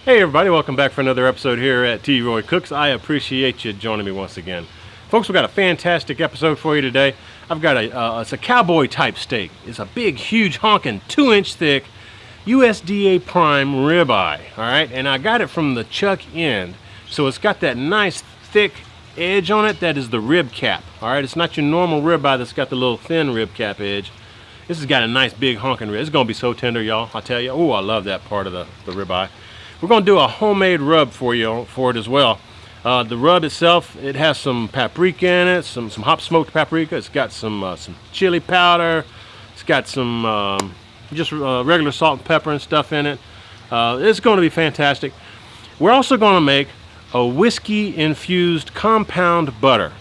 Hey everybody, welcome back for another episode here at T. Roy Cooks. I appreciate you joining me once again. Folks, we've got a fantastic episode for you today. I've got it's a cowboy type steak. It's a big, huge, honking, 2-inch thick USDA Prime Ribeye, alright? And I got it from the chuck end. So it's got that nice, thick edge on it. That is the rib cap, alright? It's not your normal ribeye that's got the little thin rib cap edge. This has got a nice, big, honking rib. It's going to be so tender, y'all. I tell you. Oh, I love that part of the ribeye. We're going to do a homemade rub for it as well. The rub itself, it has some paprika in it, some hot smoked paprika. It's got some chili powder. It's got some just regular salt and pepper and stuff in it. It's going to be fantastic. We're also going to make a whiskey infused compound butter.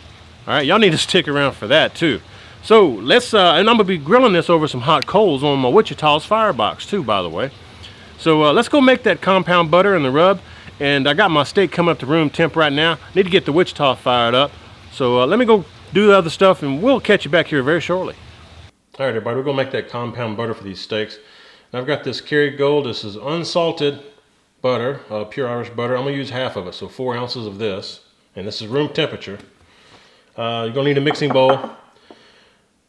All right, y'all need to stick around for that too. So let's, and I'm going to be grilling this over some hot coals on my Wichita's firebox too, by the way. So let's go make that compound butter and the rub. And I got my steak coming up to room temp right now. Need to get the Wichita fired up. So let me go do the other stuff and we'll catch you back here very shortly. All right, everybody, we're gonna make that compound butter for these steaks. And I've got this Kerrygold. This is unsalted butter, pure Irish butter. I'm gonna use half of it, so 4 ounces of this. And this is room temperature. You're gonna need a mixing bowl.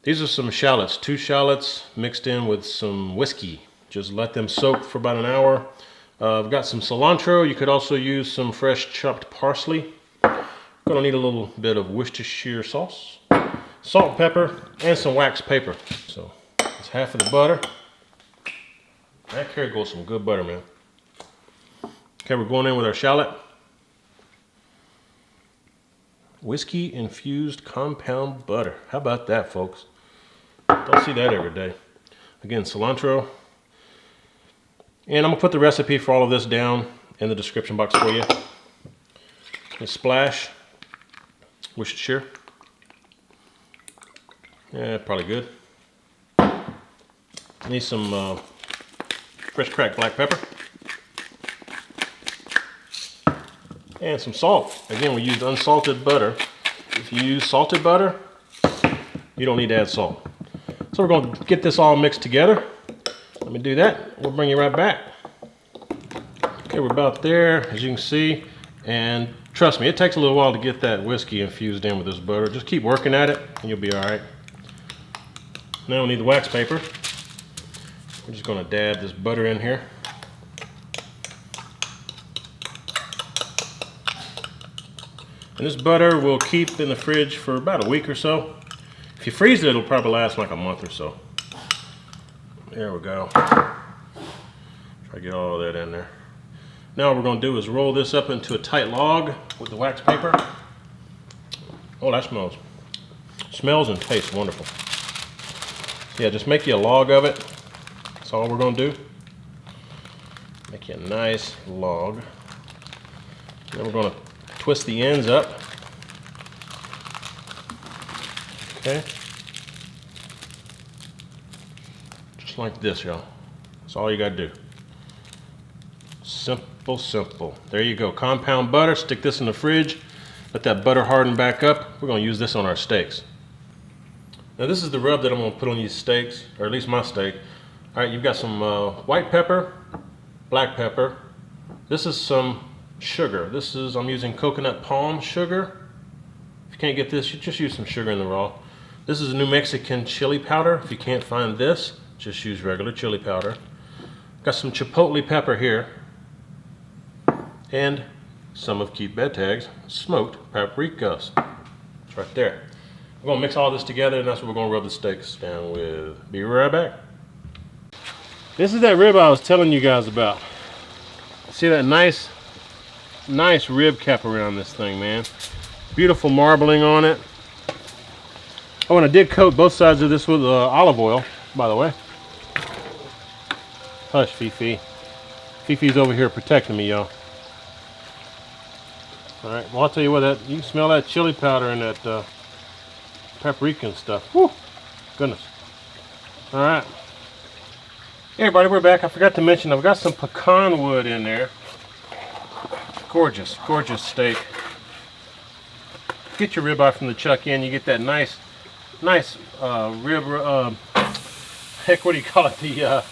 These are some shallots, 2 shallots mixed in with some whiskey. Just let them soak for about an hour. I've got some cilantro. You could also use some fresh chopped parsley. Gonna need a little bit of Worcestershire sauce, salt and pepper, and some wax paper. So it's half of the butter. That Kerrygold some good butter, man. Okay, we're going in with our shallot. Whiskey infused compound butter. How about that, folks? Don't see that every day. Again, cilantro. And I'm gonna put the recipe for all of this down in the description box for you. A splash, Worcestershire. Yeah, probably good. Need some fresh cracked black pepper. And some salt. Again, we used unsalted butter. If you use salted butter, you don't need to add salt. So we're gonna get this all mixed together. Let me do that. We'll bring you right back. Okay, we're about there, as you can see. And trust me, it takes a little while to get that whiskey infused in with this butter. Just keep working at it, and you'll be all right. Now we need the wax paper. We're just gonna dab this butter in here. And this butter will keep in the fridge for about a week or so. If you freeze it, it'll probably last like a month or so. There we go. Try to get all of that in there. Now what we're going to do is roll this up into a tight log with the wax paper. Oh, that smells and tastes wonderful. So yeah, just make you a log of it. That's all we're going to do. Make you a nice log. Then we're going to twist the ends up. Okay. Like this, y'all. That's all you gotta do. Simple, simple. There you go. Compound butter. Stick this in the fridge. Let that butter harden back up. We're gonna use this on our steaks. Now this is the rub that I'm gonna put on these steaks, or at least my steak. All right, you've got some white pepper, black pepper. This is some sugar. I'm using coconut palm sugar. If you can't get this, you just use some sugar in the raw. This is New Mexican chili powder. If you can't find this, just use regular chili powder. Got some chipotle pepper here. And some of Keith Bedtag's smoked paprikas. It's right there. We're gonna mix all this together and that's what we're gonna rub the steaks down with. Be right back. This is that rib I was telling you guys about. See that nice rib cap around this thing, man. Beautiful marbling on it. Oh, and I did coat both sides of this with olive oil, by the way. Hush, Fifi. Fifi's over here protecting me, y'all. All right, well, I'll tell you what, you can smell that chili powder and that paprika and stuff. Woo, goodness. All right. Hey, everybody, we're back. I forgot to mention, I've got some pecan wood in there. Gorgeous, gorgeous steak. Get your ribeye from the chuck in, you get that nice rib, heck, what do you call it? The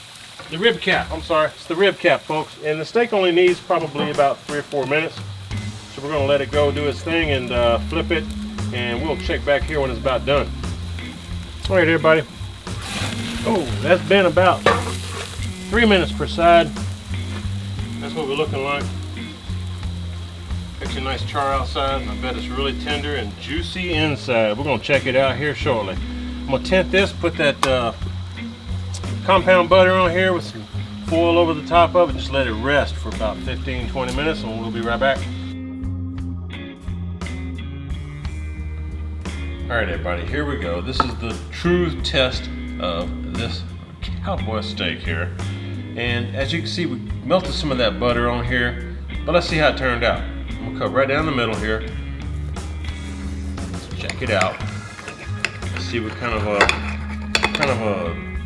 The rib cap, I'm sorry. It's the rib cap, folks. And the steak only needs probably about 3 or 4 minutes. So we're gonna let it go, do its thing, and flip it. And we'll check back here when it's about done. All right, everybody. Oh, that's been about 3 minutes per side. That's what we're looking like. Got your nice char outside. I bet it's really tender and juicy inside. We're gonna check it out here shortly. I'm gonna tint this, put that compound butter on here with some foil over the top of it, just let it rest for about 15-20 minutes, and we'll be right back. All right, everybody, here we go. This is the true test of this cowboy steak here. And as you can see, we melted some of that butter on here, but let's see how it turned out. I'm gonna cut right down the middle here. Let's check it out. Let's see what kind of a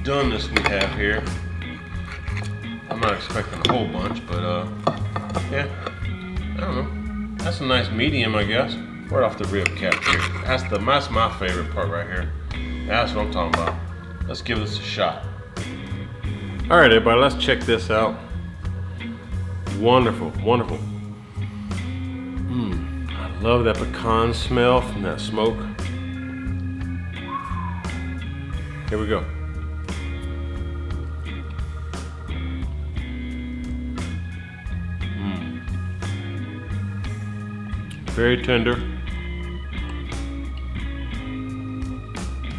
doneness we have here. I'm not expecting a whole bunch, but yeah, I don't know. That's a nice medium, I guess. Right off the rib cap here. That's my favorite part right here. That's what I'm talking about. Let's give this a shot. All right, everybody, let's check this out. Wonderful, wonderful. I love that pecan smell from that smoke. Here we go. Very tender.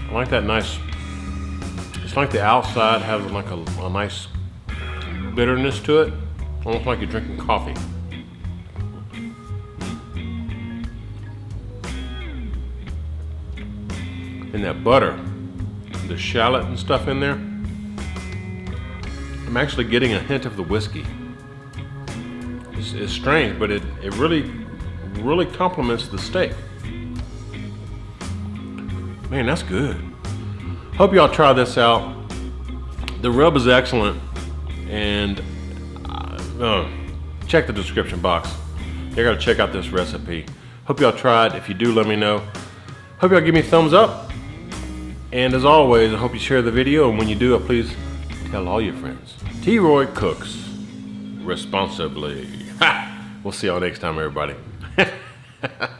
I like that nice, it's like the outside has like a nice bitterness to it, almost like you're drinking coffee. And that butter, the shallot and stuff in there, I'm actually getting a hint of the whiskey. It's strange, but it really complements the steak. Man, that's good. Hope y'all try this out. The rub is excellent, and check the description box. You gotta check out this recipe. Hope y'all try it. If you do, let me know. Hope y'all give me a thumbs up. And as always, I hope you share the video, and when you do, please tell all your friends. T. Roy cooks responsibly. Ha! We'll see y'all next time, everybody.